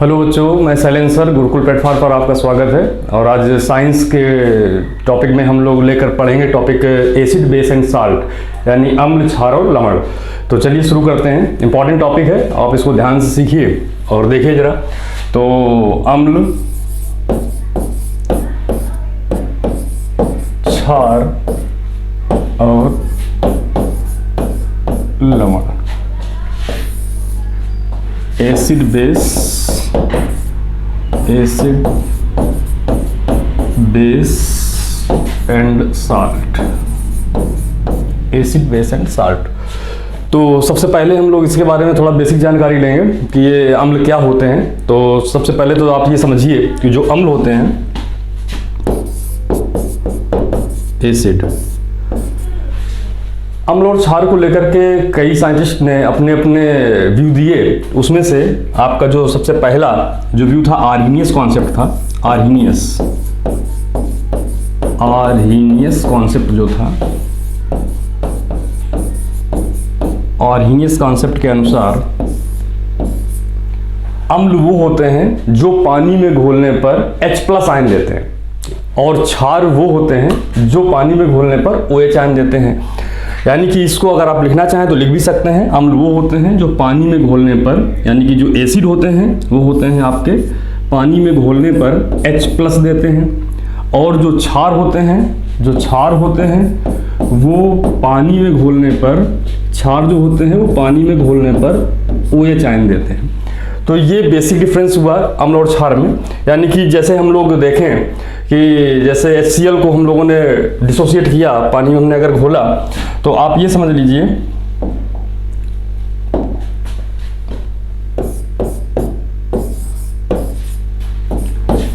Hello बच्चों, मैं Shailendra sir Gurukul platform पर आपका स्वागत है। और आज साइंस के टॉपिक में हम लोग लेकर पढ़ेंगे topic acid base and salt, यानी अम्ल, क्षार और लवण। तो चलिए शुरू करते हैं। इंपॉर्टेंट टॉपिक है, आप इसको ध्यान से सीखिए और देखिए जरा। तो अम्ल, क्षार और लवण, acid base and salt, acid base and salt. तो सबसे पहले हम लोग इसके बारे में थोड़ा बेसिक जानकारी लेंगे कि ये अम्ल क्या होते हैं। तो सबसे पहले तो आप ये समझिए कि जो अम्ल होते हैं, एसिड, अम्ल और क्षार को लेकर के कई साइंटिस्ट ने अपने अपने व्यू दिए। उसमें से आपका जो सबसे पहला जो व्यू था, आर्हीनियस कॉन्सेप्ट था। आर्हीनियस कॉन्सेप्ट जो था, आर्हीनियस कॉन्सेप्ट के अनुसार अम्ल वो होते हैं जो पानी में घोलने पर H+ आयन देते हैं, और क्षार वो होते हैं जो पानी में घोलने पर OH आयन देते हैं। यानी कि इसको अगर आप लिखना चाहें तो लिख भी सकते हैं। अम्ल वो होते हैं जो पानी में घोलने पर, यानी कि जो एसिड होते हैं वो होते हैं आपके पानी में घोलने पर H+ देते हैं, और जो क्षार होते हैं वो पानी में घोलने पर, क्षार जो होते हैं वो पानी में घोलने पर OH आयन देते हैं। तो ये बेसिक डिफरेंस हुआ अम्ल और क्षार में। यानी कि जैसे हम लोग देखें कि जैसे HCl को हम लोगों ने डिसोसिएट किया, पानी में हमने अगर घोला, तो आप ये समझ लीजिए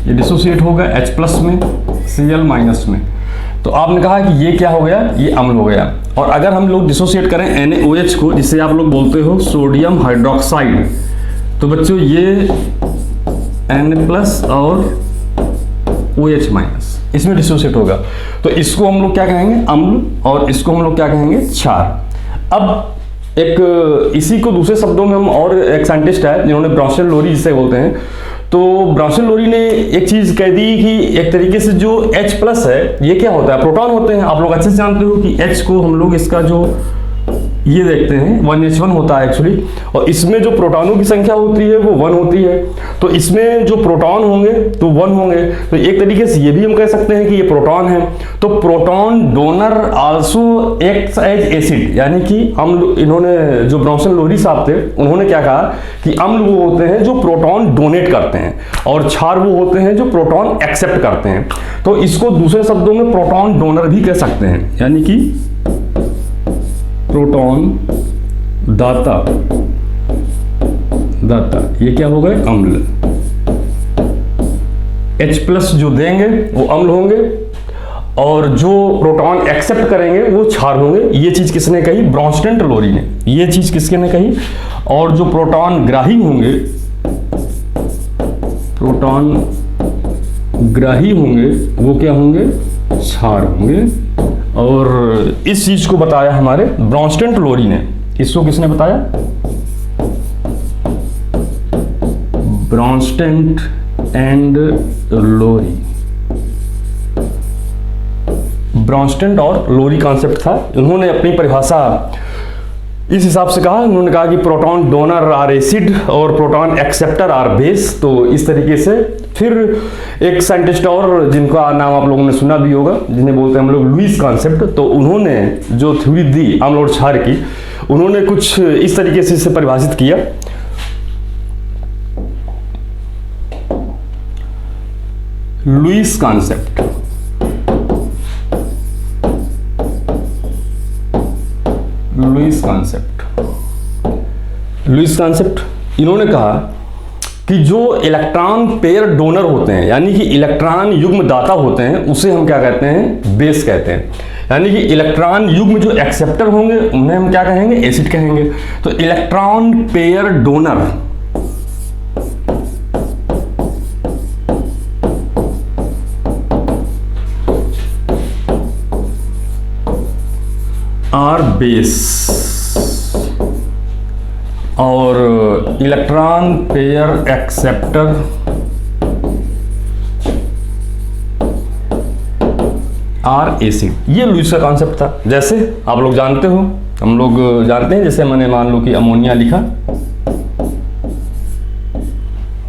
ये डिसोसिएट होगा H+ में, Cl- में। तो आपने कहा कि ये क्या हो गया, ये अम्ल हो गया। और अगर हम लोग डिसोसिएट करें NaOH को, जिसे आप लोग बोलते हो सोडियम हाइड्रोक्साइड, तो बच्चों ये Na+ और OH-, इसमें डिसोसिएट होगा। तो इसको हम लोग क्या कहेंगे, अम्ल, और इसको हम लोग क्या कहेंगे, क्षार। अब एक इसी को दूसरे शब्दों में हम, और एक साइंटिस्ट है जिन्होंने ब्राउनस्टेन-लोरी जिसे बोलते हैं, तो ब्राउनस्टेन-लोरी ने एक चीज कह दी कि एक तरीके से जो H+ है, ये क्या होता है, प्रोटॉन होते हैं। आप लोग अच्छे से जानते हो कि H को हम लोग इसका जो ये देखते हैं 1H1 होता है एक्चुअली, और इसमें जो प्रोटॉनों की संख्या होती है वो 1 होती है। तो इसमें जो प्रोटॉन होंगे तो 1 होंगे। तो एक तरीके से ये भी हम कह सकते हैं कि ये प्रोटॉन है। तो proton donor also acts as acid, यानी कि अम्ल, इन्होंने जो ब्राउनस्टेन-लोरी साहब थे उन्होंने क्या कहा कि अम्ल वो होते हैं जो प्रोटॉन डोनेट करते हैं, और क्षार वो होते हैं जो प्रोटॉन एक्सेप्ट करते हैं। तो इसको दूसरे शब्दों में प्रोटॉन डोनर भी कह सकते हैं, यानी कि प्रोटॉन दाता, ये क्या हो गए, अम्ल। H+ जो देंगे वो अम्ल होंगे, और जो प्रोटॉन एक्सेप्ट करेंगे वो क्षार होंगे। ये चीज किसने कही, ब्राउनस्टेन-लोरी ने। ये चीज किसने कही, और जो प्रोटॉन ग्राही होंगे, वो क्या होंगे, क्षार होंगे। और इस चीज को बताया हमारे ब्राउनस्टेन-लोरी ने। इसको किसने बताया, ब्राउनस्टेन-लोरी। ब्राउनस्टेन और लोरी कॉन्सेप्ट था। उन्होंने अपनी परिभाषा इस हिसाब से कहा। उन्होंने कहा कि प्रोटॉन डोनर आर एसिड और प्रोटॉन एक्सेप्टर आर बेस। तो इस तरीके से फिर एक साइंटिस्ट और जिनका नाम आप लोगों ने सुना भी होगा, जिन्हें बोलते हैं हम लोग लुईस कॉन्सेप्ट। तो उन्होंने जो थ्योरी दी अम्ल और क्षार की, उन्होंने कुछ इस तरीके से इसे परिभाषित किया। लुईस कॉन्सेप्ट, इन्होंने कहा कि जो इलेक्ट्रॉन पेयर डोनर होते हैं, यानी कि इलेक्ट्रॉन युग्म दाता होते हैं, उसे हम क्या कहते हैं, बेस कहते हैं। यानी कि इलेक्ट्रॉन युग्म जो एक्सेप्टर होंगे उन्हें हम क्या कहेंगे, एसिड कहेंगे। तो electron pair donor are base, और electron pair acceptor are acid. ये लुईस का कॉन्सेप्ट था। जैसे आप लोग जानते हो, हम लोग जानते हैं, जैसे मैंने मान लो कि अमोनिया लिखा,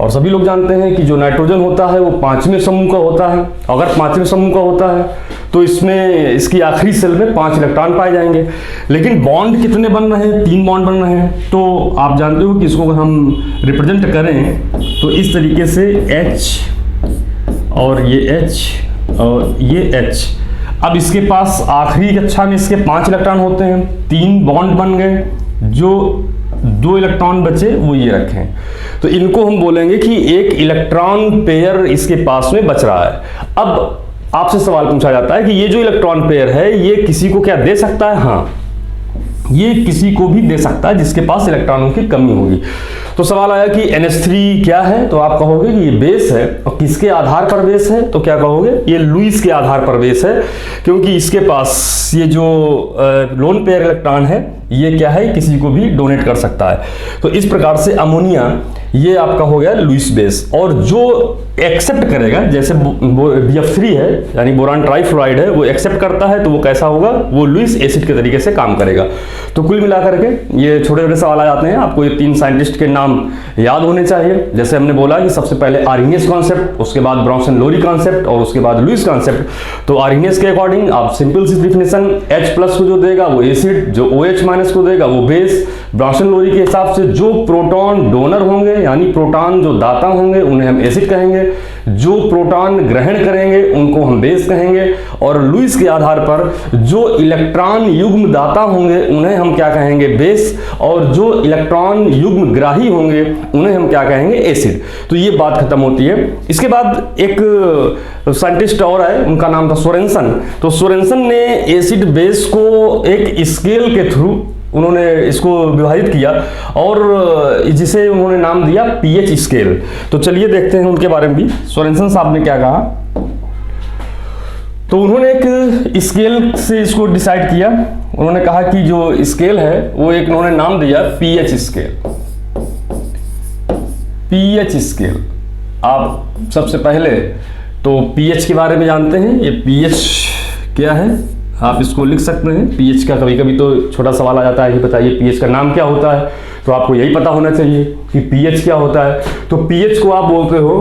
और सभी लोग जानते हैं कि जो नाइट्रोजन होता है वो 5वें समूह का होता है। अगर 5वें समूह का होता है तो इसमें इसकी आखिरी सेल में 5 इलेक्ट्रॉन पाए जाएंगे। लेकिन बॉन्ड कितने बन रहे हैं? 3 बॉन्ड बन रहे हैं। तो आप जानते हो कि इसको अगर हम रिप्रेजेंट करें तो इस तरीके से H और ये H और ये H। अब इसके पास आखिरी कक्षा में इसके 5 इलेक्ट्रॉन होते हैं, 3 बॉन्ड बन गए, जो 2 इलेक्ट्रॉन बचे वो ये रखें। तो इनको हम बोलेंगे कि एक इलेक्ट्रॉन पेयर इसके पास में बच रहा है। अब आपसे सवाल पूछा जाता है कि ये जो इलेक्ट्रॉन पेयर है ये किसी को क्या दे सकता है? हाँ, ये किसी को भी दे सकता है जिसके पास इलेक्ट्रॉनों की कमी होगी। तो सवाल आया कि NH3 क्या है? तो आप कहोगे कि ये बेस है। और किसके आधार पर बेस है? तो क्या कहोगे? ये लुईस के आधार पर बेस है, क्योंकि इसके पास ये जो लोन पेयर इलेक्ट्रॉन है ये क्या है? किसी को भी डोनेट कर सकता है। तो इस प्रकार से अमोनिया ये आपका हो गया लुईस बेस। और जो एक्सेप्ट करेगा, जैसे BF3 है यानी बोरान ट्राइफ्लोराइड है, वो एक्सेप्ट करता है तो वो कैसा होगा? वो लुईस एसिड के तरीके से काम करेगा। तो कुल मिलाकर के ये छोटे छोटे सवाल आ जाते हैं। आपको ये 3 साइंटिस्ट के नाम याद होने चाहिए। जैसे हमने बोला कि सबसे पहले आर्हेनियस कॉन्सेप्ट, उसके बाद ब्रॉन्सन लोरी कॉन्सेप्ट और उसके बाद लुईस कॉन्सेप्ट। तो आर्हेनियस के अकॉर्डिंग आप सिंपल सी डिफिनेशन, H+ को जो देगा वो एसिड, जो OH- को देगा वो बेस। ब्रॉन्सन लोरी के हिसाब से जो प्रोटॉन डोनर होंगे यानी प्रोटॉन जो दाता होंगे उन्हें हम एसिड कहेंगे, जो प्रोटॉन ग्रहण करेंगे उनको हम बेस कहेंगे। और लुईस के आधार पर जो इलेक्ट्रॉन युग्म दाता होंगे उन्हें हम क्या कहेंगे? बेस। और जो इलेक्ट्रॉन युग्म ग्राही होंगे उन्हें हम क्या कहेंगे? एसिड। तो ये बात खत्म होती है। इसके बाद एक साइंटिस्ट और आए, उनका नाम था सोरेनसन। तो सोरेनसन ने एसिड बेस को एक स्केल के थ्रू उन्होंने इसको विभाजित किया और जिसे उन्होंने नाम दिया pH स्केल। तो चलिए देखते हैं उनके बारे में भी सोरेनसन साहब ने क्या कहा। तो उन्होंने एक स्केल से इसको डिसाइड किया। उन्होंने कहा कि जो स्केल है वो एक उन्होंने नाम दिया pH स्केल। pH स्केल, आप सबसे पहले तो pH के बारे में जानते हैं। ये pH क्या है? आप इसको लिख सकते हैं। pH का कभी कभी तो छोटा सवाल आ जाता है कि बताइए pH का नाम क्या होता है, तो आपको यही पता होना चाहिए कि pH क्या होता है। तो pH को आप बोलते हो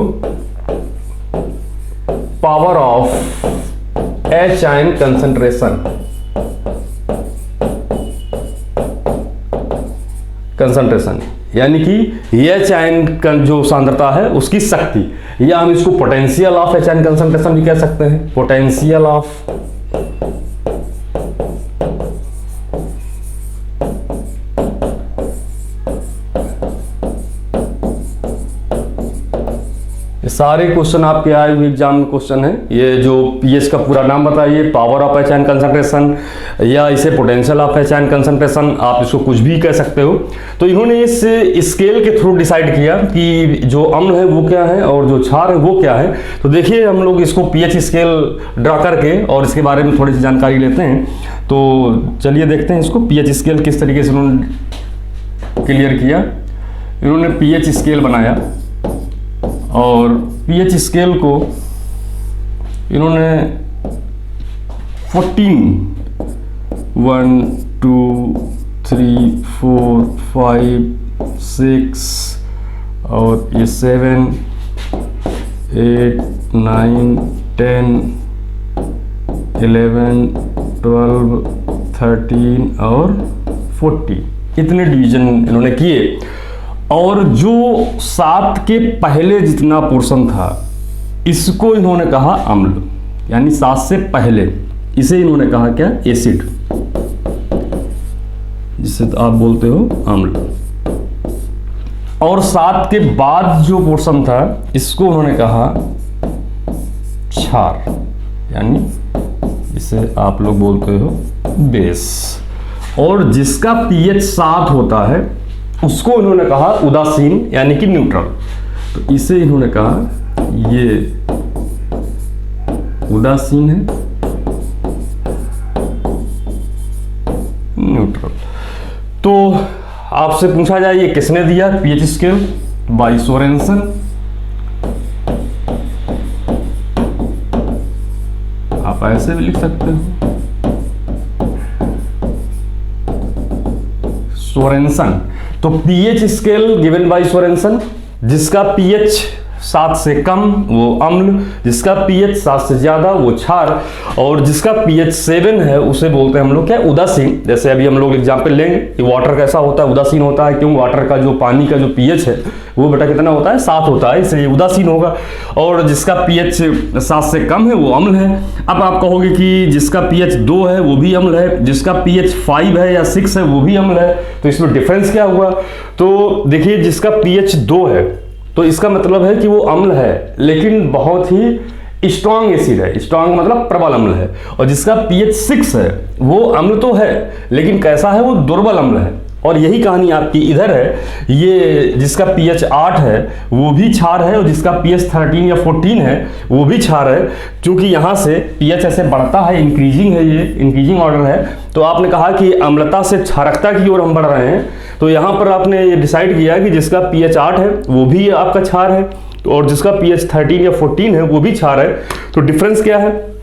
power of H ion concentration, यानी कि H आयन का जो सांद्रता है उसकी शक्ति, या हम इसको potential of H ion concentration भी कह सकते हैं। पोटेंशियल ऑफ सारे क्वेश्चन आपके आए हुए एग्जाम में क्वेश्चन है। ये जो pH का पूरा नाम बताइए, power of H ion concentration, या इसे potential of H ion concentration, आप इसको कुछ भी कह सकते हो। तो इन्होंने इस स्केल के थ्रू डिसाइड किया कि जो अम्ल है वो क्या है और जो क्षार है वो क्या है। तो देखिए हम लोग इसको pH स्केल ड्रा करके और इसके बारे में थोड़ी सी जानकारी लेते हैं। तो चलिए देखते हैं इसको pH स्केल किस तरीके से उन्होंने क्लियर किया। इन्होंने pH स्केल बनाया और pH स्केल को इन्होंने 14 1 2 3 4 5 6 और ये 7 8 9 10 11 12 13 और 40 इतने डिवीजन इन्होंने किए। और जो 7 के पहले जितना पोर्शन था इसको इन्होंने कहा अम्ल, यानी 7 से पहले इसे इन्होंने कहा क्या? एसिड, जिसे तो आप बोलते हो अम्ल। और 7 के बाद जो पोर्शन था इसको उन्होंने कहा क्षार, यानी इसे आप लोग बोलते हो बेस। और जिसका pH 7 होता है उसको इन्होंने कहा उदासीन, यानी कि न्यूट्रल। तो इसे इन्होंने कहा ये उदासीन है, न्यूट्रल। तो आपसे पूछा जाए ये किसने दिया, पीएच स्केल बाय सोरेनसन। आप ऐसे भी लिख सकते हो, सोरेनसन। तो pH scale given by Sorensen, जिसका पीएच 7 से कम वो अम्ल, जिसका पीएच 7 से ज्यादा वो क्षार, और जिसका पीएच 7 है उसे बोलते हैं हम लोग क्या, उदासीन। जैसे अभी हम लोग एग्जाम्पल लेंगे कि वाटर कैसा होता है, उदासीन होता है। क्यों, वाटर का जो पानी का जो पीएच है वो बेटा कितना होता है, 7 होता है, इसलिए उदासीन होगा। और जिसका पीएच 7 से कम है वो अम्ल है। अब आप कहोगे कि जिसका पीएच 2 है वो भी अम्ल है, जिसका पीएच 5 है या 6 है वो भी अम्ल है। तो इसमें डिफरेंस क्या हुआ, तो देखिए जिसका पीएच 2 है तो इसका मतलब है कि वो अम्ल है, लेकिन बहुत ही स्ट्रॉन्ग एसिड है। स्ट्रॉन्ग मतलब प्रबल अम्ल है। और जिसका पीएच 6 है वो अम्ल तो है, लेकिन कैसा है, वो दुर्बल अम्ल है। और यही कहानी आपकी इधर है। ये जिसका पीएच 8 है वो भी क्षार है, और जिसका पीएच 13 या 14 है वो भी क्षार है। क्योंकि यहाँ से पीएच ऐसे बढ़ता है, इंक्रीजिंग है, ये इंक्रीजिंग ऑर्डर है। तो आपने कहा कि अम्लता से क्षारकता की ओर हम बढ़ रहे हैं, तो यहाँ पर आपने ये डिसाइड किया कि जिसका पीएच 8 है वो भी आपका क्षार है, और जिसका पीएच 13 या 14 है वो भी क्षार है। तो डिफरेंस क्या है,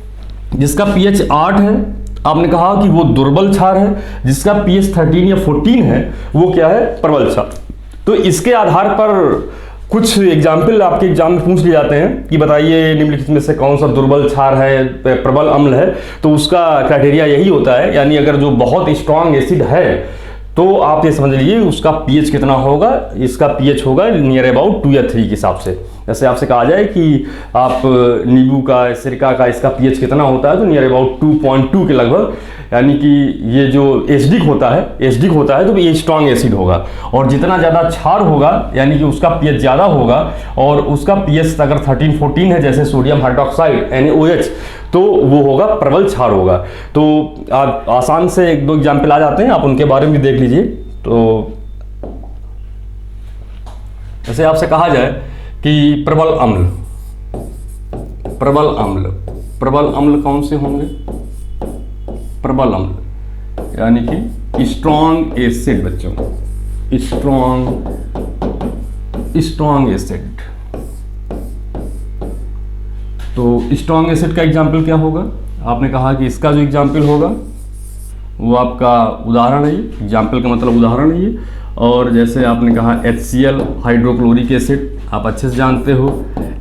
जिसका पीएच 8 है आपने कहा कि वो दुर्बल क्षार है, जिसका पीएच 13 या 14 है वो क्या है, प्रबल क्षार। तो इसके आधार पर कुछ एग्जाम्पल आपके एग्जाम में पूछ लिए जाते हैं कि बताइए निम्नलिखित में से कौन सा दुर्बल क्षार है, प्रबल अम्ल है। तो उसका क्राइटेरिया यही होता है, यानी अगर जो बहुत स्ट्रॉन्ग एसिड है तो आप ये समझ लीजिए उसका पीएच कितना होगा, इसका पीएच होगा नियर अबाउट 2 या 3 के हिसाब से। जैसे आपसे कहा जाए कि आप नींबू का, सिरका का इसका पीएच कितना होता है, तो नियर अबाउट 2.2 के लगभग, यानी कि ये जो एसिडिक होता है तो ये स्ट्रॉन्ग एसिड होगा। और जितना ज़्यादा क्षार होगा यानी कि उसका पीएच ज़्यादा होगा, और उसका पीएच अगर 13-14 है जैसे सोडियम हाइड्रोक्साइड NaOH, तो वो होगा प्रबल क्षार होगा। तो आप आसान से 1-2 एग्जाम्पल आ जाते हैं, आप उनके बारे में देख लीजिए। तो जैसे आपसे कहा जाए कि प्रबल अम्ल कौन से होंगे, प्रबल अम्ल यानी कि स्ट्रॉन्ग एसिड बच्चों, स्ट्रॉन्ग एसिड। तो स्ट्रॉन्ग एसिड का एग्जाम्पल क्या होगा, आपने कहा कि इसका जो एग्जाम्पल होगा वो आपका उदाहरण है, एग्जाम्पल का मतलब उदाहरण है ये। और जैसे आपने कहा HCl हाइड्रोक्लोरिक एसिड, आप अच्छे से जानते हो,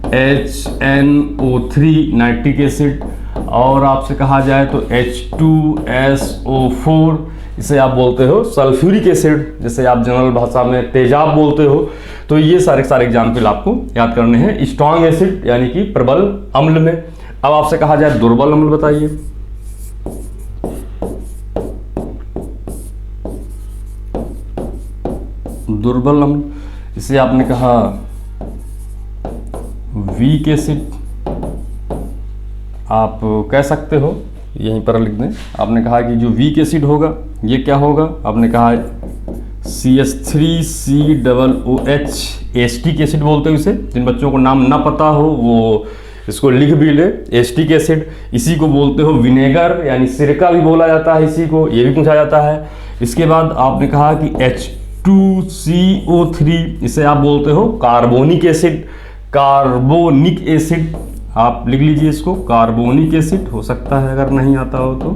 HNO3 नाइट्रिक एसिड, और आपसे कहा जाए तो H2SO4, इसे आप बोलते हो सल्फ्यूरिक एसिड, जैसे आप जनरल भाषा में तेजाब बोलते हो। तो ये सारे एग्जाम्पल आपको याद करने हैं स्ट्रॉन्ग एसिड यानी कि प्रबल अम्ल में। अब आपसे कहा जाए दुर्बल अम्ल बताइए। दुर्बल अम्ल, इसे आपने कहा वीक एसिड, आप कह सकते हो, यहीं पर लिख दें। आपने कहा कि जो वीक एसिड होगा ये क्या होगा, आपने कहा CH3COOH एस्टिक एसिड बोलते हो इसे। जिन बच्चों को नाम ना पता हो वो इसको लिख भी ले, एस्टिक एसिड। इसी को बोलते हो विनेगर यानी सिरका भी बोला जाता है, इसी को, ये भी पूछा जाता है। इसके बाद आपने कहा कि H2CO3, इसे आप बोलते हो कार्बोनिक एसिड, कार्बोनिक एसिड आप लिख लीजिए इसको, कार्बोनिक एसिड हो सकता है अगर नहीं आता हो तो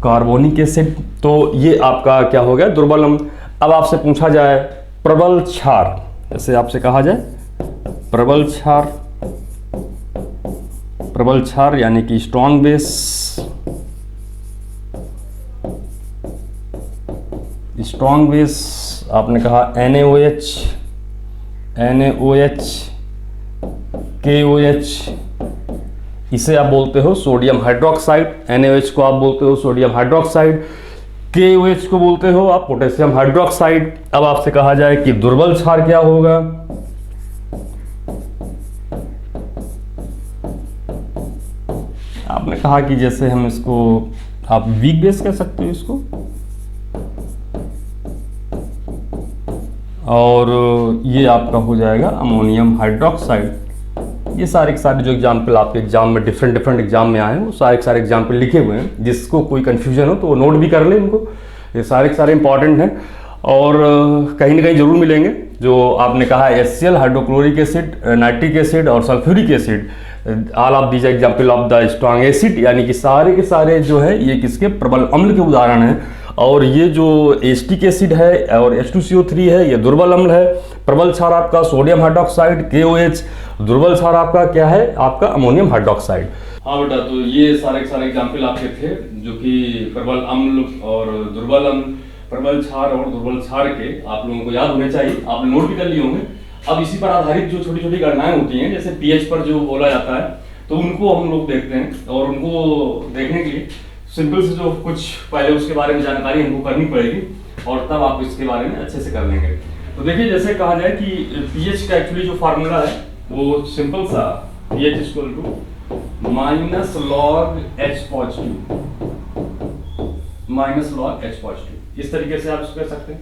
कार्बोनिक एसिड। तो ये आपका क्या हो गया, दुर्बल अम्ल। अब आपसे पूछा जाए प्रबल क्षार, जैसे आपसे कहा जाए प्रबल क्षार यानी कि स्ट्रॉन्ग बेस, आपने कहा NaOH, KOH, इसे आप बोलते हो सोडियम हाइड्रोक्साइड। NaOH को आप बोलते हो सोडियम हाइड्रोक्साइड, KOH को बोलते हो आप पोटेशियम हाइड्रोक्साइड। अब आपसे कहा जाए कि दुर्बल क्षार क्या होगा, आपने कहा कि जैसे हम इसको आप वीक बेस कह सकते हो इसको, और ये आपका हो जाएगा अमोनियम हाइड्रोक्साइड। ये सारे जो एग्जाम्पल आपके एग्जाम में डिफरेंट एग्जाम में आए हैं वो सारे एग्जाम्पल लिखे हुए हैं। जिसको कोई कंफ्यूजन हो तो वो नोट भी कर ले इनको, ये सारे के सारे इंपॉर्टेंट हैं और कहीं ना कहीं जरूर मिलेंगे। जो आपने कहा HCl, hydrochloric acid, nitric acid और sulphuric acid, all of these example of the strong acid, यानी कि सारे के सारे जो है ये किसके प्रबल अम्ल के उदाहरण हैं। और ये जो एसिटिक एसिड है और H2CO3 है ये दुर्बल अम्ल है। प्रबल क्षार आपका सोडियम हाइड्रोक्साइड KOH, दुर्बल क्षार आपका क्या है, आपका अमोनियम हाइड्रोक्साइड। हाँ बेटा, तो ये सारे के सारे एग्जाम्पल आपके थे जो कि प्रबल अम्ल और दुर्बल अम्ल, प्रबल क्षार और दुर्बल क्षार के आप लोगों को याद होने चाहिए, आपने नोट भी कर लिए होंगे। अब इसी पर आधारित जो छोटी छोटी गणनाएं होती हैं, जैसे pH पर जो बोला जाता है, तो उनको हम लोग देखते हैं और उनको देखने के लिए सिंपल से जो कुछ पहले उसके बारे में जानकारी हमको करनी पड़ेगी और तब आप इसके बारे में अच्छे से कर लेंगे। तो देखिए, जैसे कहा जाए कि pH का एक्चुअली जो फार्मूला है वो सिंपल सा pH equal to minus log H positive, minus log H positive, इस तरीके से आप कर सकते हैं।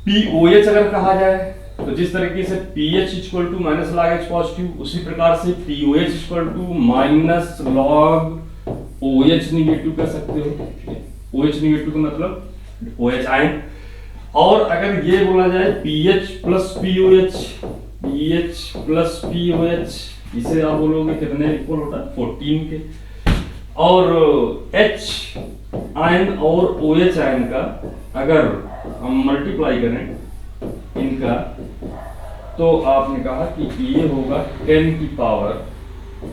POH अगर कहा जाए तो जिस तरीके से pH equal to minus log H positive, उसी प्रकार से POH equal to minus log OH negative कर सकते हो। OH निगेटिव का मतलब OH आयन। और अगर ये बोला जाए pH plus POH, pH plus POH, इसे आप बोलोगे कितने इक्वल होता है, 14 के। और H आयन और OH आयन का अगर हम मल्टीप्लाई करें इनका, तो आपने कहा कि ये होगा 10 की पावर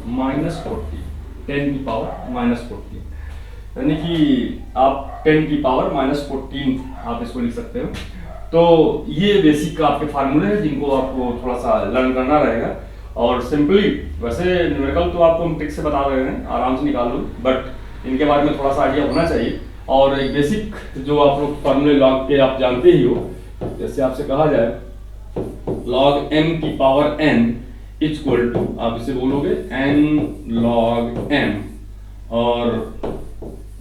माइनस 40, 10 की पावर माइनस 40, यानी कि आप 10 की पावर माइनस 14 आप इसको लिख सकते हो। तो ये बेसिक का आपके फार्मूले हैं जिनको आपको थोड़ा सा लर्न करना रहेगा। और सिंपली वैसे न्यूमेरिकल तो आपको हम ट्रिक से बता रहे हैं, आराम से निकाल लो, बट इनके बारे में थोड़ा सा आइडिया होना चाहिए। और एक बेसिक जो आप लोग फार्मूले लॉग के आप जानते ही हो, जैसे आपसे कहा जाए log m की पावर n इक्वल टू, आप इसे बोलोगे n log m, और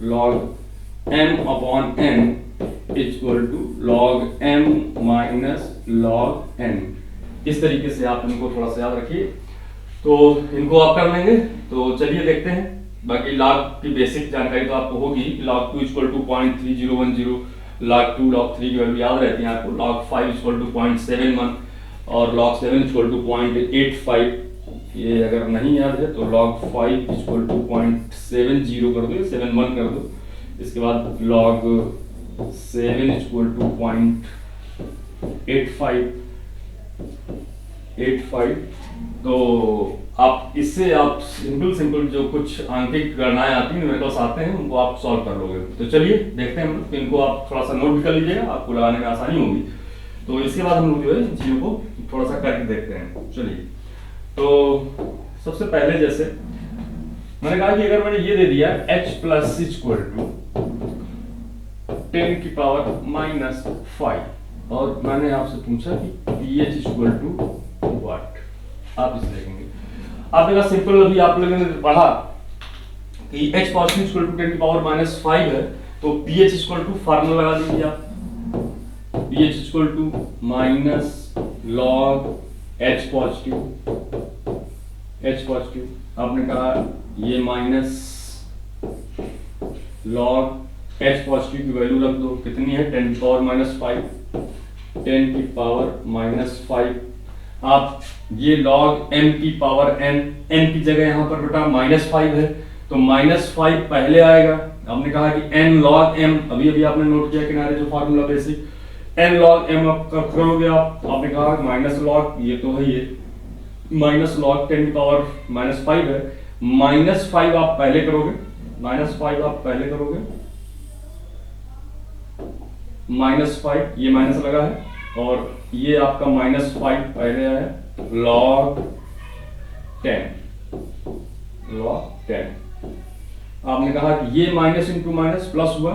log m upon n equal to log m minus log n। इस तरीके से आप इनको थोड़ा सा याद रखिए, तो इनको आप कर लेंगे। तो चलिए देखते हैं। बाकी log की बेसिक जानकारी तो आपको होगी, log 2 equal to 0.3010, log 2 log 3 की वैल्यू याद रहती है आपको, log 5 इक्वल टू 0.71 और log 7 इक्वल टू 0.85। ये अगर नहीं याद है तो log 5 इक्वल टू 0.70 कर दो, 71 कर दो। इसके बाद log 7 इक्वल टू 0.85। तो आप इससे आप सिंपल जो कुछ आंतरिक गणनाएं आती हैं, न्यूमेरिकल्स आते हैं, उनको आप सॉल्व कर लोगे। तो चलिए देखते हैं हम लोग, इनको आप थोड़ा सा नोट भी कर लीजिएगा, आपको लगाने में आसानी होगी। तो इसके बाद हम लोग जो है इन चीज़ों को थोड़ा सा करके देखते हैं। चलिए, तो सबसे पहले जैसे मैंने कहा कि अगर मैंने ये दे दिया H प्लस इक्वल टू 10 की पावर माइनस 5 और मैंने आपसे पूछा कि pH इक्वल टू व्हाट, आप इसे देखेंगे। आपने कहा सिंपल, अभी आप लोगों ने पढ़ा कि H पॉजिटिव इक्वल टू 10 की पावर माइनस 5 है, तो pH इक्वल टू फार्मूला लगा दीजिए आप, pH equal to minus log H positive. आपने कहा ये माइनस लॉग H पॉजिटिव की वैल्यू रख दो, कितनी है, 10 की पावर माइनस 5, 10 की पावर माइनस 5। आप ये log m की पावर n की जगह यहाँ पर बेटा माइनस 5 है, तो माइनस 5 पहले आएगा। आपने कहा कि n log m, अभी आपने नोट किया किनारे जो formula basic, n log m आप करोगे आप, आपने कहा माइनस लॉग, ये तो है ये माइनस लॉग 10 की पावर माइनस 5 है, माइनस 5 आप पहले करोगे, माइनस 5 आप पहले करोगे, माइनस 5 ये माइनस लगा है और ये आपका माइनस 5 पहले आया, log 10, आपने कहा कि ये माइनस इंटू माइनस प्लस हुआ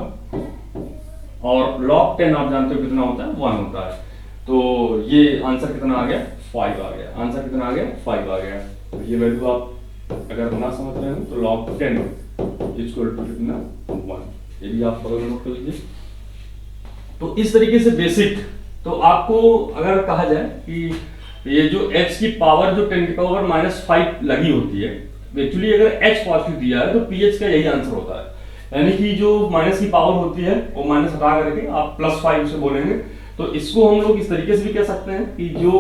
और log 10 आप जानते हो कितना होता है, 1 होता है। तो ये आंसर कितना आ गया, 5 आ गया। आंसर कितना आ गया, 5 आ गया। तो ये वैल्यू आप अगर ना समझ रहे हो तो log 10 इक्वल टू कितना, 1, ये भी आप बगल नोट कर लीजिए। तो इस तरीके से बेसिक, तो आपको अगर कहा जाए कि ये जो h की पावर जो 10 की पावर माइनस 5 लगी होती है, एक्चुअली अगर h पॉजिटिव दिया है तो pH का यही आंसर होता है। यानी कि जो माइनस की पावर होती है वो माइनस हटा करके आप +5 उसे बोलेंगे। तो इसको हम लोग इस तरीके से भी कह सकते हैं कि जो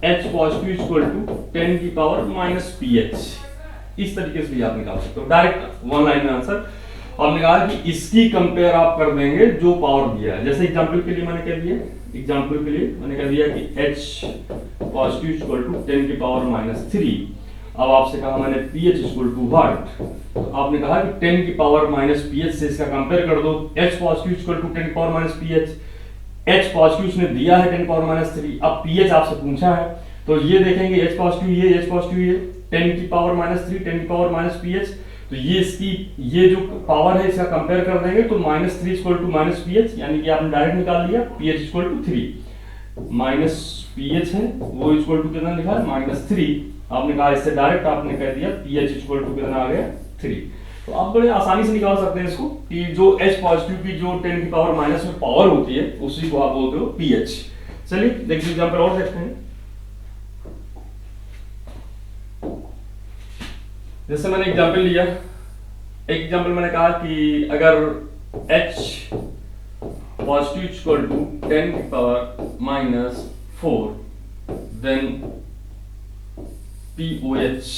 h पॉजिटिव इक्वल टू 10 की पावर -ph, इस तरीके से भी आप निकाल सकते हो डायरेक्ट वन लाइन में आंसर। हमने कहा कि इसकी कंपेयर आप कर देंगे जो पावर दिया है। जैसे एग्जांपल के लिए मैंने कह दिया, एग्जांपल के लिए मैंने कह दिया कि h पॉजिटिव इक्वल टू 10 की पावर -3। अब आपसे कहा मैंने pH इक्वल टू व्हाट, तो आपने कहा कि 10 की पावर -pH से इसका कंपेयर कर दो। h पॉजिटिव इक्वल टू 10 की पावर -pH, h पॉजिटिव उसने दिया है 10 की पावर -3, अब pH आपसे पूछा है तो ये देखेंगे h पॉजिटिव ये, h पॉजिटिव ये, 10 की पावर -3, 10 की पावर -pH, तो ये इसकी ये जो पावर है इसका कंपेयर कर देंगे तो -3 इक्वल टू -pH, यानी कि आपने डायरेक्ट निकाल लिया pH इक्वल टू 3, -pH है वो इक्वल टू कितना लिखा है -3। आपने कहा इससे डायरेक्ट आपने कह दिया pH इक्वल टू कितना आ गया 3। तो आप बड़े आसानी से निकाल सकते हैं इसको कि जो H पॉजिटिव की जो 10 की पावर माइनस में पावर होती है उसी को आप बोलते हो pH। चलिए देखिए एग्जांपल और देखते हैं। जैसे मैंने एग्जांपल लिया, एक एग्जांपल मैंने कहा कि अगर H पॉजिटिव इक्वल टू 10 की power -4 then POH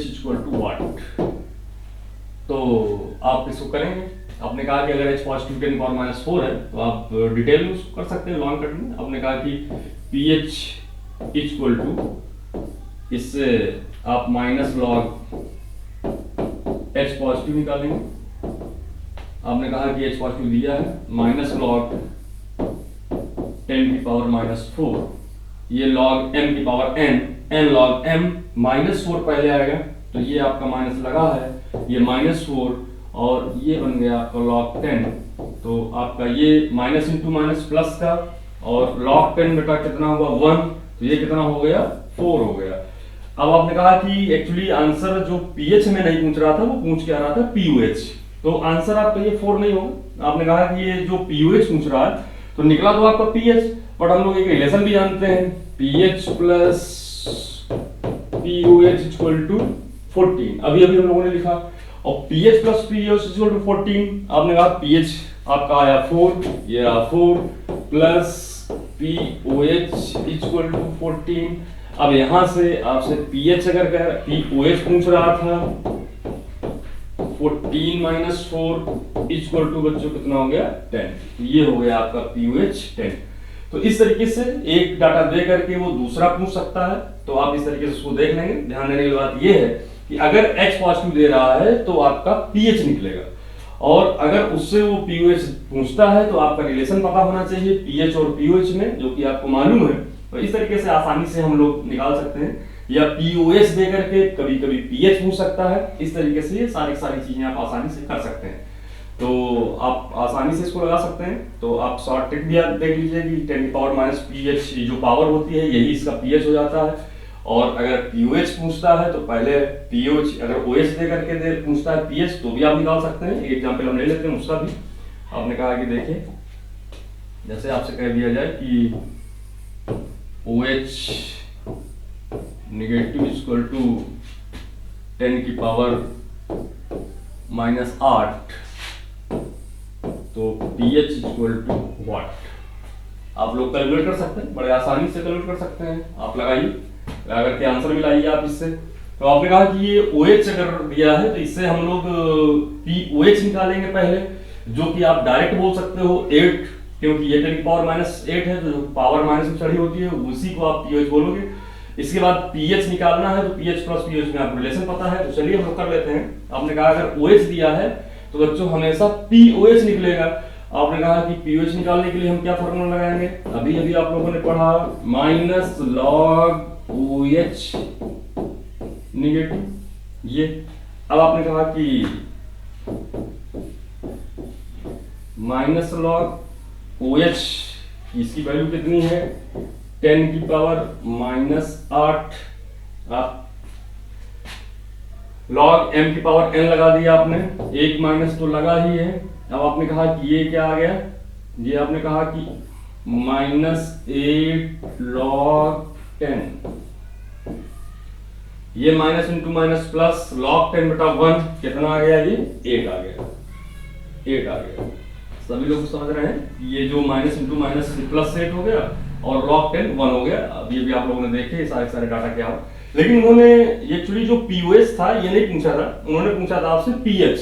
equal to what, तो आप इसको करेंगे। आपने कहा कि अगर H पॉजिटिव 10 पावर -4 है तो आप डिटेल में उसको कर सकते हैं लॉन्ग कट में। आपने कहा कि pH इक्वल टू, इससे आप माइनस लॉग H पॉजिटिव निकालेंगे। आपने कहा कि H पॉजिटिव दिया है माइनस लॉग 10 की पावर -4, ये लॉग m की पावर n लॉग m -4 पहले आएगा तो ये आपका माइनस लगा है, ये -4 और ये बन गया आपका लॉग 10, तो आपका ये माइनस इंटू माइनस प्लस का, और लॉग 10 बेटा कितना हुआ 1, तो ये कितना हो गया 4 हो गया। अब आपने कहा कि एक्चुअली आंसर जो pH में नहीं पूछ रहा था वो पूछ के आ रहा था POH, तो आंसर आपका ये 4 नहीं होगा। आपने कहा कि ये जो POH पूछ रहा है तो निकला तो आपका pH, बट हम लोग एक रिलेशन भी जानते हैं pH plus POH equal to 14, अभी अभी हम लोगों ने लिखा, और pH plus POH equal to 14। आपने कहा pH आपका आया 4, ये आया 4 प्लस POH इक्वल टू 14। अब यहां से आपसे pH अगर POH पूछ रहा था 14 माइनस 4 इक्वल टू बच्चों कितना हो गया 10, ये हो गया आपका POH 10। तो इस तरीके से एक डाटा दे करके वो दूसरा पूछ सकता है, तो आप इस तरीके से उसको देख लेंगे। ध्यान देने की बात ये है कि अगर H पॉजिटिव दे रहा है तो आपका pH निकलेगा, और अगर उससे वो POH पूछता है तो आपका रिलेशन पता होना चाहिए pH और POH में, जो कि आपको मालूम है। तो इस तरीके से आसानी से हम लोग निकाल सकते हैं, या POH दे करके कभी कभी pH पूछ सकता है। इस तरीके से ये सारी चीजें आप आसानी से कर सकते हैं, तो आप आसानी से इसको लगा सकते हैं। तो आप शॉर्ट ट्रिक भी देख लीजिए कि 10 की पावर -pH जो पावर होती है यही इसका pH हो जाता है, और अगर POH पूछता है तो पहले POH, अगर OH दे करके पूछता है pH तो भी आप निकाल सकते हैं। एक एग्जांपल हम ले लेते हैं उसका भी। आपने कहा कि देखिए, जैसे आपसे कह दिया जाए कि OH नेगेटिव इक्वल टू 10 की पावर -8, तो pH इक्वल टू व्हाट, आप लोग कैलकुलेट कर सकते हैं, बड़े आसानी से कैलकुलेट कर सकते हैं। आप लगाइए, लगा करके आंसर भी लाइए आप इससे। तो आपने कहा कि ये OH अगर दिया है तो इससे हम लोग POH निकालेंगे पहले, जो कि आप डायरेक्ट बोल सकते हो 8, क्योंकि ये 10 की पावर -8 है तो पावर माइनस में चढ़ी होती है, उसी को आप POH बोलोगे। इसके बाद pH निकालना है तो pH प्लस POH में आपको रिलेशन पता है, तो चलिए हम लोग कर लेते हैं। आपने कहा अगर OH दिया है तो बच्चों हमेशा POH निकलेगा। आपने कहा कि POH निकालने के लिए हम क्या फॉर्मूला लगाएंगे, अभी अभी आप लोगों ने पढ़ा माइनस लॉग OH निगेटिव ये। अब आपने कहा कि माइनस लॉग OH इसकी वैल्यू कितनी है 10 की पावर -8, आप लॉग m की पावर n लगा दिया आपने, एक माइनस तो लगा ही है। अब आपने कहा कि ये क्या आ गया, ये आपने कहा कि -8 log 10, ये minus into minus plus log 10 बटा 1 कितना आ गया, ये 8 आ गया, 8 आ गया। सभी लोग समझ रहे हैं, ये जो माइनस इंटू माइनस प्लस 8 हो गया और log 10 1 हो गया। अब ये भी आप लोगों ने देखे सारे डाटा क्या हो, लेकिन उन्होंने एक्चुअली जो पीओएस था ये नहीं पूछा था, उन्होंने पूछा था आपसे पीएच।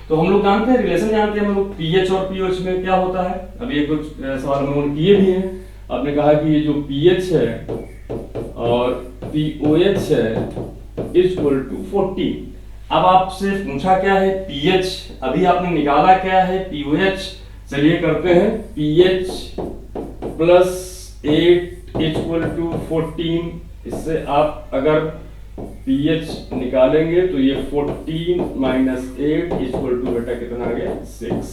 तो हम लोग जानते हैं, रिलेशन जानते हैं हम लोग, पीएच और पीओएच में क्या होता है। अभी एक कुछ सवाल हम लोगों ने किए भी हैं। आपने कहा कि ये जो पीएच है और पीओएच है इक्वल टू 14। अब आपसे पूछा क्या है, पीएच, अभी आपने निकाला क्या है, पीओएच। चलिए करते हैं, पीएच प्लस 8 इक्वल टू 14। इससे आप अगर पीएच निकालेंगे तो ये 14 माइनस 8 इक्वल टू बेटा कितना आ गया, 6।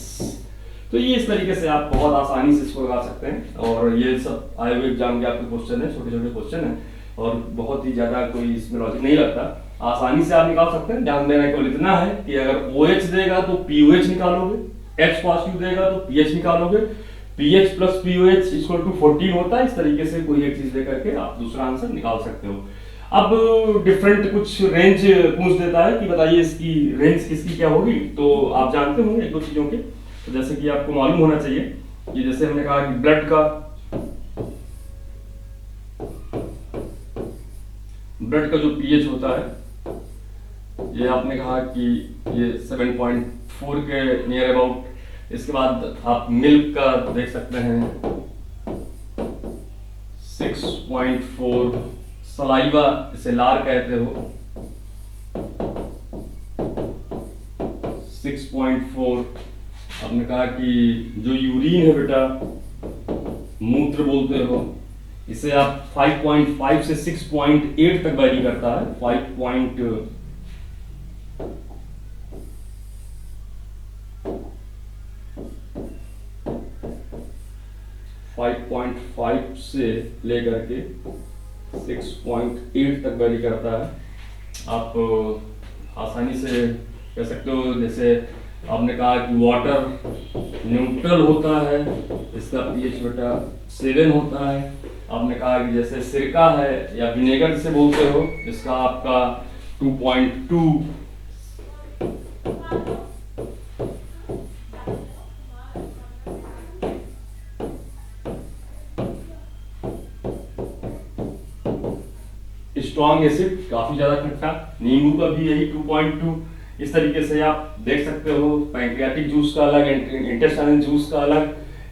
तो ये इस तरीके से आप बहुत आसानी से इसको लगा सकते हैं। और ये सब आए हुए एग्जाम के आपके क्वेश्चन है, छोटे छोटे क्वेश्चन है और बहुत ही ज्यादा कोई इसमें लॉजिक नहीं लगता, आसानी से आप निकाल सकते हैं। ध्यान देना केवल इतना है कि अगर OH देगा तो POH निकालोगे, H पॉजिटिव देगा तो PH निकालोगे, PH plus POH equal to 14 होता है। इस तरीके से कोई एक चीज देकर के आप दूसरा आंसर निकाल सकते हो। अब डिफरेंट कुछ रेंज पूछ देता है कि बताइए इसकी रेंज किसकी क्या होगी, तो आप जानते होंगे एक दो चीजों के। तो जैसे कि आपको मालूम होना चाहिए कि जैसे हमने कहा कि ब्लड का जो पीएच होता है, ये आपने कहा कि ये 7.4 के नियर अबाउट। इसके बाद आप मिल्क का देख सकते हैं 6.4, सलाइवा इसे लार कहते हो 6.4। आपने कहा कि जो यूरिन है बेटा, मूत्र बोलते हो, इसे आप 5.5 से 6.8 तक वेरी करता है। 5.5 से लेकर के 6.8 तक वेरी करता है। आप आसानी से कह सकते हो, जैसे आपने कहा कि वाटर न्यूट्रल होता है, इसका पीएच बेटा 7 होता है। आपने कहा कि जैसे सिरका है या विनेगर जिसे बोलते हो, इसका आपका 2.2। स्ट्रॉन्ग एसिड काफी ज्यादा खट्टा, नींबू का भी यही 2.2। इस तरीके से आप देख सकते हो। पैंक्रियाटिक जूस का अलग, इंटेस्टाइनल जूस का अलग,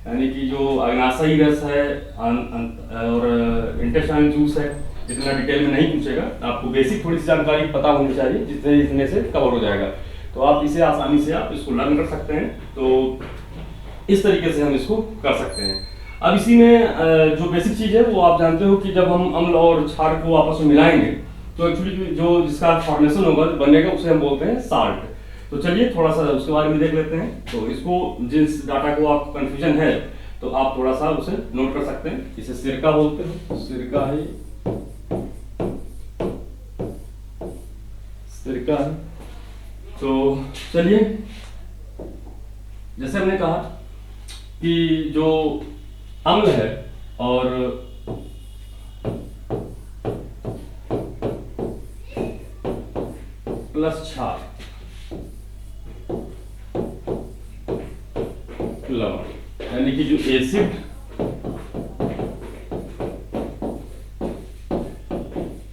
यानी कि जो अग्नाशयी रस है और इंटेस्टाइनल जूस है, इतना डिटेल में नहीं पूछेगा। आपको बेसिक थोड़ी सी जानकारी पता होनी चाहिए, जिससे इसमें से कवर हो जाएगा। तो आप इसे आसानी से आप इसको लर्न कर सकते हैं। तो इस तरीके से हम इसको कर सकते हैं। अब इसी में जो बेसिक चीज है वो आप जानते हो कि जब हम अम्ल और क्षार को आपस में मिलाएंगे तो एक्चुअली जो जिसका फॉर्मेशन होगा, जो बनेगा, उसे हम बोलते हैं साल्ट। तो चलिए थोड़ा सा उसके बारे में देख लेते हैं। तो इसको, जिस डाटा को आपको कंफ्यूजन है, तो आप थोड़ा सा उसे नोट कर सकते हैं। इसे सिरका बोलते हैं, सिरका है, सिरका है। तो चलिए, जैसे हमने कहा कि जो अम्ल है और प्लस क्षार, लवण, यानी कि जो acid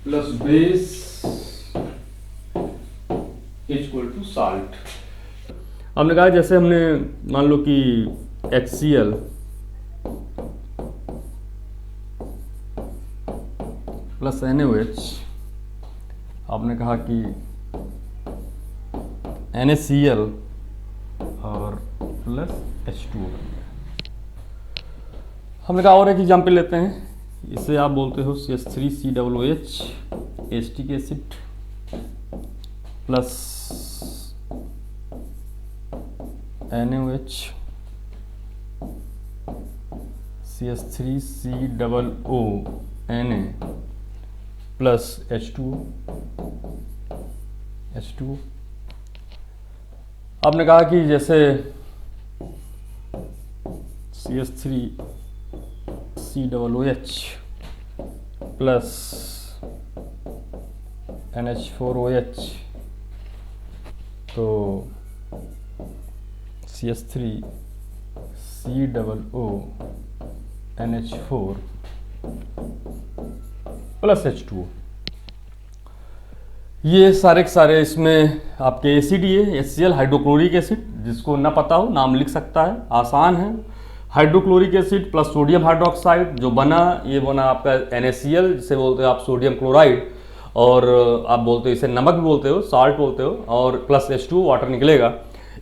plus base equal to salt. हमने कहा जैसे हमने मान लो कि HCl प्लस NaOH, आपने कहा कि NaCl और प्लस H2O बन गया। हमने कहा और एक एग्जाम्पल लेते हैं। इसे आप बोलते हो CH3COOH, acetic acid plus NaOH, CH3COO Na plus H2O। आपने कहा कि जैसे CH3 COOH प्लस NH4OH, तो CH3COONH4 प्लस H2O। ये सारे के सारे इसमें आपके एसिड, ये HCl हाइड्रोक्लोरिक एसिड, जिसको ना पता हो नाम लिख सकता है, आसान है। Hydrochloric acid plus sodium hydroxide जो बना, ये बना आपका NaCl, जिसे बोलते हो आप सोडियम क्लोराइड, और आप बोलते हो इसे नमक भी बोलते हो, साल्ट बोलते हो, और प्लस H2O वाटर निकलेगा।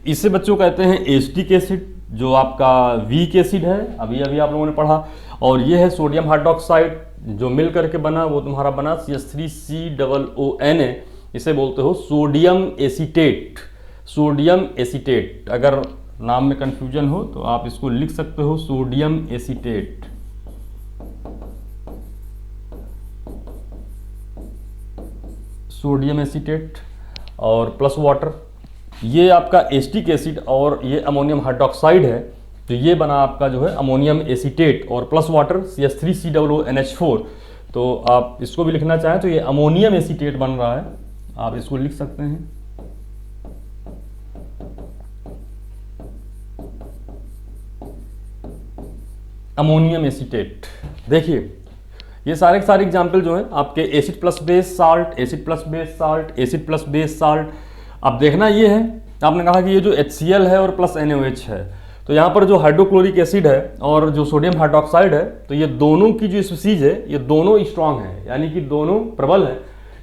इसे बच्चों कहते हैं एसिटिक एसिड, जो आपका वीक एसिड है, अभी अभी आप लोगों ने पढ़ा। और ये है सोडियम हाइड्रोक्साइड, जो मिल करके बना वो तुम्हारा बना CH3COONA, इसे बोलते हो सोडियम एसीटेट। सोडियम एसीटेट, अगर नाम में कंफ्यूजन हो तो आप इसको लिख सकते हो सोडियम एसीटेट। सोडियम एसीटेट और प्लस वाटर, ये आपका एसिटिक एसिड और ये अमोनियम हाइड्रोक्साइड है, तो ये बना आपका जो है अमोनियम एसीटेट और प्लस वाटर CH3COONH4। तो आप इसको भी लिखना चाहें तो ये अमोनियम एसीटेट बन रहा है, आप इसको लिख सकते हैं। Ammonium acetate. देखिए ये सारे के सारे एग्जाम्पल जो है आपके acid plus base salt, acid plus base salt, acid plus base salt. अब देखना ये है, आपने कहा कि ये जो HCl है और प्लस NaOH है, तो यहाँ पर जो हाइड्रोक्लोरिक एसिड है और जो सोडियम हाइड्रोक्साइड है, तो ये दोनों की जो स्पीसीज है ये दोनों स्ट्रांग है, यानी कि दोनों प्रबल है।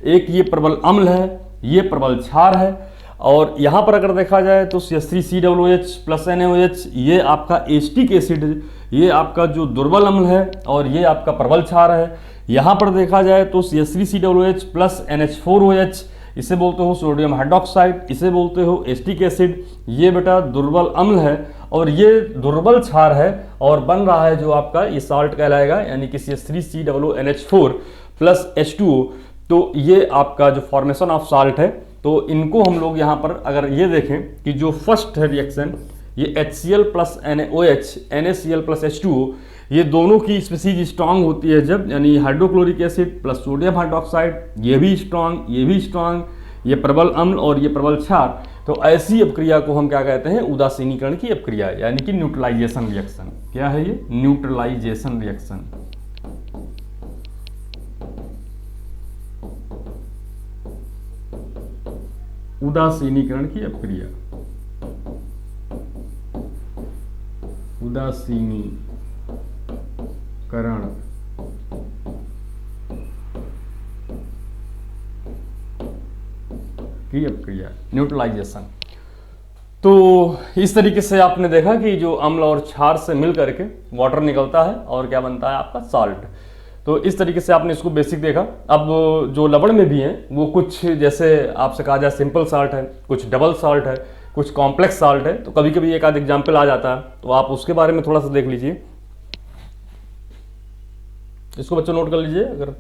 एक ये प्रबल अम्ल है, ये प्रबल क्षार है। और यहाँ पर अगर देखा जाए तो CH3COOH प्लस NaOH ये आपका एसिटिक एसिड है, ये आपका जो दुर्बल अम्ल है, और ये आपका प्रबल क्षार है। यहाँ पर देखा जाए तो CH3COOH प्लस NH4OH, इसे बोलते हो सोडियम हाइड्रोक्साइड, इसे बोलते हो एसिटिक एसिड। ये बेटा दुर्बल अम्ल है और ये दुर्बल क्षार है, और बन रहा है जो आपका ये साल्ट कहलाएगा, यानी कि CH3COONH4 प्लस H2O। तो ये आपका जो फॉर्मेशन ऑफ साल्ट है, तो इनको हम लोग यहाँ पर अगर ये देखें कि जो फर्स्ट है रिएक्शन, ये HCl plus NaOH, NaCl plus H2O, ये दोनों की स्पीसीज स्ट्रांग होती है जब, यानी hydrochloric acid plus sodium hydroxide, ये भी स्ट्रांग, ये भी स्ट्रांग, ये प्रबल अम्ल और ये प्रबल क्षार। तो ऐसी अपक्रिया को हम क्या कहते हैं? उदासीनीकरण की अपक्रिया, यानी कि न्यूट्रलाइजेशन रिएक्शन। क्या है ये? Neutralisation reaction. उदासीनीकरण की अपक्रिया, उदासीनीकरण की अपक्रिया, न्यूट्रलाइजेशन। तो इस तरीके से आपने देखा कि जो अम्ल और क्षार से मिल करके वाटर निकलता है और क्या बनता है आपका साल्ट। तो इस तरीके से आपने इसको बेसिक देखा। अब जो लवण में भी हैं वो कुछ, जैसे आपसे कहा जाए सिंपल साल्ट है, कुछ डबल साल्ट है, कुछ कॉम्प्लेक्स साल्ट है, तो कभी कभी एक आध एग्जाम्पल आ जाता है, तो आप उसके बारे में थोड़ा सा देख लीजिए। इसको बच्चों नोट कर लीजिए। अगर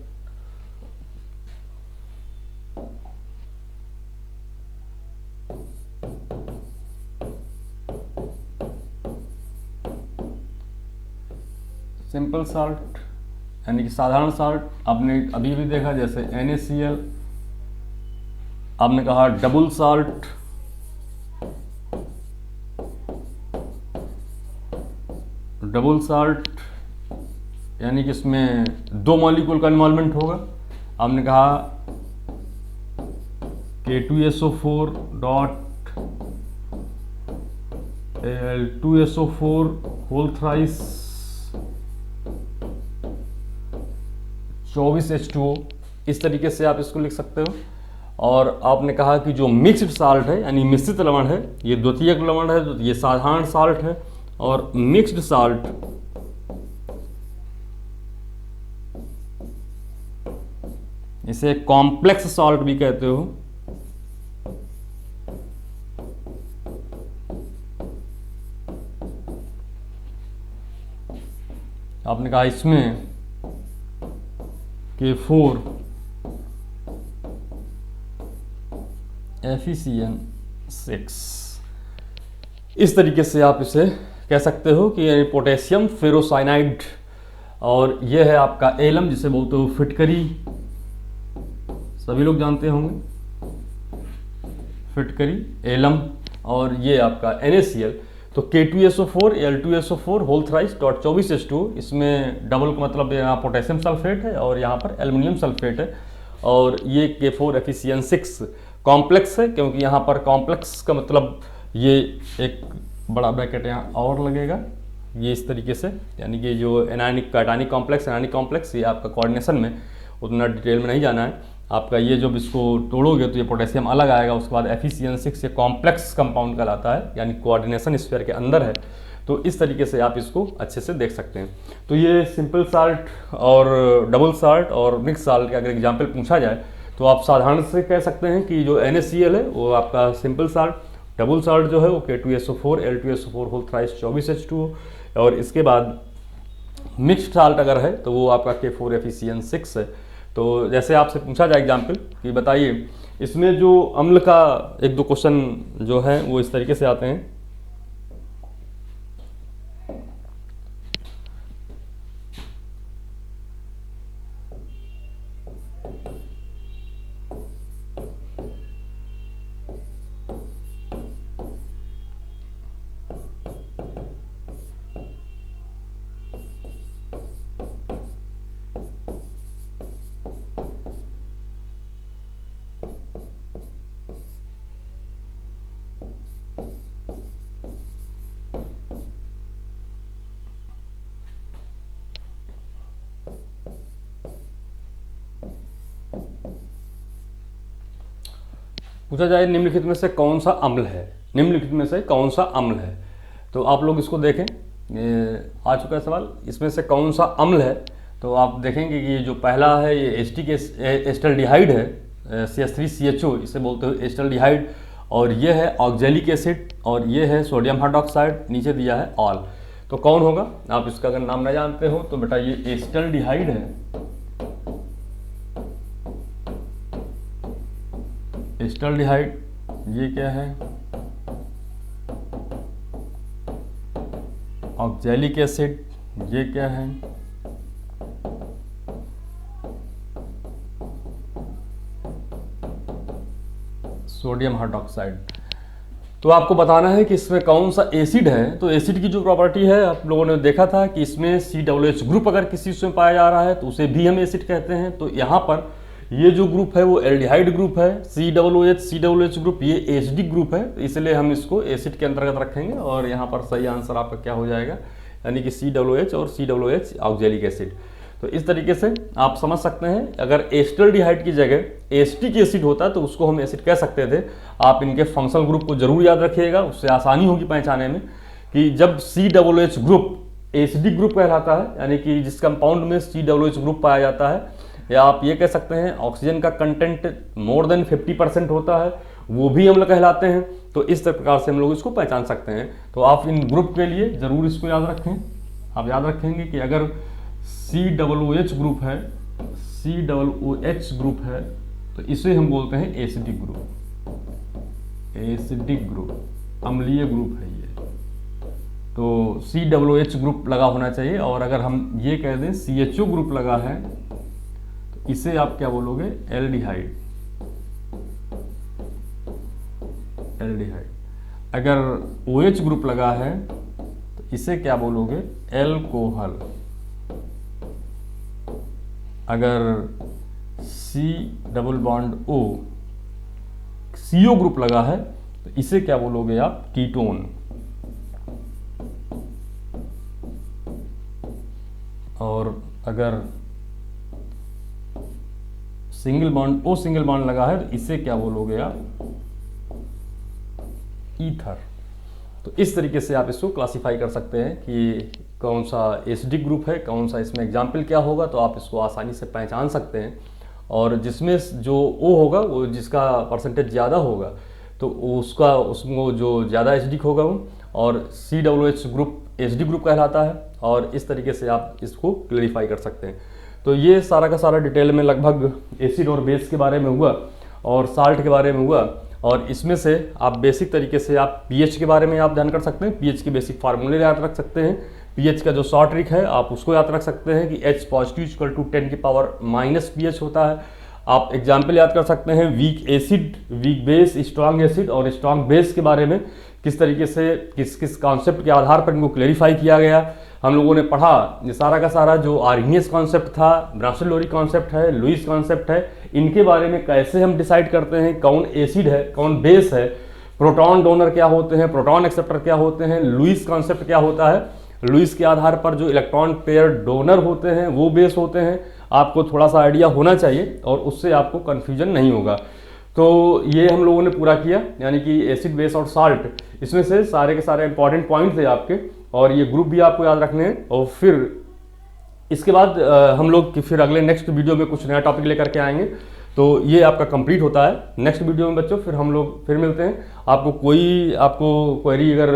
सिंपल साल्ट यानी कि साधारण साल्ट आपने अभी भी देखा, जैसे NaCl, आपने कहा डबल साल्ट, डबल साल्ट यानी कि इसमें दो मॉलिक्यूल का इन्वॉल्वमेंट होगा। आपने कहा K2SO4 dot Al2SO4 whole thrice 24 H2O। इस तरीके से आप इसको लिख सकते हो। और आपने कहा कि जो मिक्स्ड साल्ट है यानी मिश्रित लवण है, ये द्वितीयक लवण है, तो ये साधारण साल्ट है। और मिक्स्ड साल्ट इसे कॉम्प्लेक्स साल्ट भी कहते हो। आपने कहा इसमें K4 FeCN6। इस तरीके से आप इसे कह सकते हो कि पोटेशियम फेरोसाइनाइड और ये है आपका एलम जिसे बोलते हो फिटकरी, सभी लोग जानते होंगे फिटकरी, एलम। और ये आपका NaCl, तो K2SO4 L2SO4 whole thrice dot 24H2, इसमें डबल का मतलब यहाँ पोटेशियम सल्फेट है और यहाँ पर एल्युमिनियम सल्फेट है। और ये K4FeCN6 कॉम्प्लेक्स है, क्योंकि यहाँ पर कॉम्प्लेक्स का मतलब ये एक बड़ा ब्रैकेट यहाँ और लगेगा, ये इस तरीके से, यानी कि जो anionic cationic complex anionic complex, ये आपका कोऑर्डिनेशन में उतना डिटेल में नहीं जाना है आपका। ये जब इसको तोड़ोगे तो ये पोटेशियम अलग आएगा, उसके बाद FeCN6 ये कॉम्प्लेक्स कंपाउंड कहलाता है, यानी कोऑर्डिनेशन स्फीयर के अंदर है। तो इस तरीके से आप इसको अच्छे से देख सकते हैं। तो ये सिंपल साल्ट और डबल साल्ट और मिक्स साल्ट का अगर एग्जाम्पल पूछा जाए तो आप साधारण से कह सकते हैं कि जो NaCl है वो आपका सिंपल साल्ट, डबल साल्ट जो है वो K2SO4 L2SO4 whole thrice 24H2O, और इसके बाद मिक्स्ड साल्ट अगर है तो वो आपका K4FeCN6 है। तो जैसे आपसे पूछा जाए एग्जाम्पल कि बताइए इसमें जो अम्ल का एक दो क्वेश्चन जो है वो इस तरीके से आते हैं। पूछा जाए निम्नलिखित में से कौन सा अम्ल है, निम्नलिखित में से कौन सा अम्ल है। तो आप लोग इसको देखें, आ चुका है सवाल, इसमें से कौन सा अम्ल है। तो आप देखेंगे कि जो पहला है ये एस्टल्डिहाइड है, CH3CHO, इसे बोलते हो एस्टल्डिहाइड। और ये है ऑक्जेलिक एसिड, और ये है सोडियम हाइड्रॉक्साइड, नीचे दिया है ऑल। तो कौन होगा, आप इसका अगर नाम न जानते हो तो बेटा ये एस्टल्डिहाइड है, एस्टल्डिहाइड। ये क्या है, ऑक्जेलिक एसिड। ये क्या है, सोडियम हाइड्रॉक्साइड। तो आपको बताना है कि इसमें कौन सा एसिड है। तो एसिड की जो प्रॉपर्टी है आप लोगों ने देखा था कि इसमें COOH ग्रुप अगर किसी उसमें पाया जा रहा है तो उसे भी हम एसिड कहते हैं। तो यहाँ पर ये जो ग्रुप है वो एल्डिहाइड ग्रुप है, COOH ग्रुप ये एसिडिक ग्रुप है, इसलिए हम इसको एसिड के अंतर्गत रखेंगे। और यहाँ पर सही आंसर आपका क्या हो जाएगा, यानी कि COOH और COOH ऑक्जेलिक एसिड। तो इस तरीके से आप समझ सकते हैं, अगर एस्टल्डिहाइड की जगह एसिटिक एसिड होता तो उसको हम एसिड कह सकते थे। आप इनके फंक्शनल ग्रुप को जरूर याद रखिएगा, उससे आसानी होगी पहचाने में कि जब COOH ग्रुप एसिडिक ग्रुप कहलाता है, यानी कि जिस कंपाउंड में COOH ग्रुप पाया जाता है, या आप ये कह सकते हैं ऑक्सीजन का कंटेंट मोर देन 50% होता है, वो भी अम्ल कहलाते हैं। तो इस प्रकार से हम लोग इसको पहचान सकते हैं। तो आप इन ग्रुप के लिए जरूर इसको याद रखें। आप याद रखेंगे कि अगर COOH ग्रुप है, COOH ग्रुप है, तो इसे हम बोलते हैं एसिडिक ग्रुप, एसिडिक ग्रुप, अम्लीय ग्रुप है ये। तो COOH ग्रुप लगा होना चाहिए। और अगर हम ये कह दें CHO ग्रुप लगा है तो इसे आप क्या बोलोगे, एल्डिहाइड, एल्डिहाइड। अगर OH ग्रुप लगा है तो इसे क्या बोलोगे, एल्कोहल। अगर C double bond O CO group लगा है तो इसे क्या बोलोगे आप, कीटोन। और अगर single bond O single bond लगा है तो इसे क्या बोलोगे आप, ईथर। तो इस तरीके से आप इसको क्लासिफाई कर सकते हैं कि कौन सा एसिडिक ग्रुप है, कौन सा इसमें एग्जाम्पल क्या होगा। तो आप इसको आसानी से पहचान सकते हैं। और जिसमें जो O होगा, वो जिसका परसेंटेज ज़्यादा होगा तो उसका उसमें जो ज़्यादा एसिडिक होगा वो, और COOH ग्रुप एसिडिक ग्रुप कहलाता है। और इस तरीके से आप इसको क्लेरिफाई कर सकते हैं। तो ये सारा का सारा डिटेल में लगभग एसिड और बेस के बारे में हुआ और साल्ट के बारे में हुआ। और इसमें से आप बेसिक तरीके से आप pH के बारे में आप ध्यान कर सकते हैं, pH के बेसिक फार्मूले याद रख सकते हैं pH का जो शॉर्ट ट्रिक है आप उसको याद रख सकते हैं कि H पॉजिटिव इक्वल टू 10 की पावर माइनस pH होता है। आप एग्जाम्पल याद कर सकते हैं weak acid, weak base, strong acid और स्ट्रांग बेस के बारे में किस तरीके से किस किस कॉन्सेप्ट के आधार पर इनको क्लेरिफाई किया गया। हम लोगों ने पढ़ा ये सारा का सारा जो आर्हेनियस कॉन्सेप्ट था, ब्रांसलरी कॉन्सेप्ट है, लुईस कॉन्सेप्ट है, इनके बारे में कैसे हम डिसाइड करते हैं कौन एसिड है कौन बेस है, प्रोटॉन डोनर क्या होते हैं, प्रोटॉन एक्सेप्टर क्या होते हैं, लुईस कॉन्सेप्ट क्या होता है, लुईस के आधार पर जो इलेक्ट्रॉन पेयर डोनर होते हैं वो बेस होते हैं। आपको थोड़ा सा आइडिया होना चाहिए और उससे आपको कन्फ्यूजन नहीं होगा। तो ये हम लोगों ने पूरा किया, यानी कि एसिड बेस और साल्ट, इसमें से सारे के सारे इंपॉर्टेंट पॉइंट थे आपके, और ये ग्रुप भी आपको याद रखने हैं। और फिर इसके बाद हम लोग फिर अगले नेक्स्ट वीडियो में कुछ नया टॉपिक लेकर के आएंगे। तो ये आपका कंप्लीट होता है नेक्स्ट वीडियो में बच्चों। फिर हम लोग फिर मिलते हैं। आपको क्वेरी अगर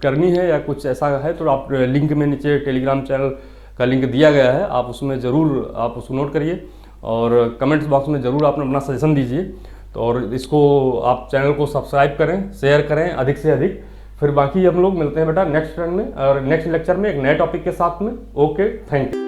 करनी है या कुछ ऐसा है तो आप लिंक में नीचे टेलीग्राम चैनल का लिंक दिया गया है, आप उसमें ज़रूर आप उसको नोट करिए और कमेंट्स बॉक्स में ज़रूर आप अपना सजेशन दीजिए। तो और इसको आप चैनल को सब्सक्राइब करें, शेयर करें अधिक से अधिक। फिर बाकी हम लोग मिलते हैं बेटा नेक्स्ट टर्न में और नेक्स्ट लेक्चर में एक नए टॉपिक के साथ में। Okay, thank you.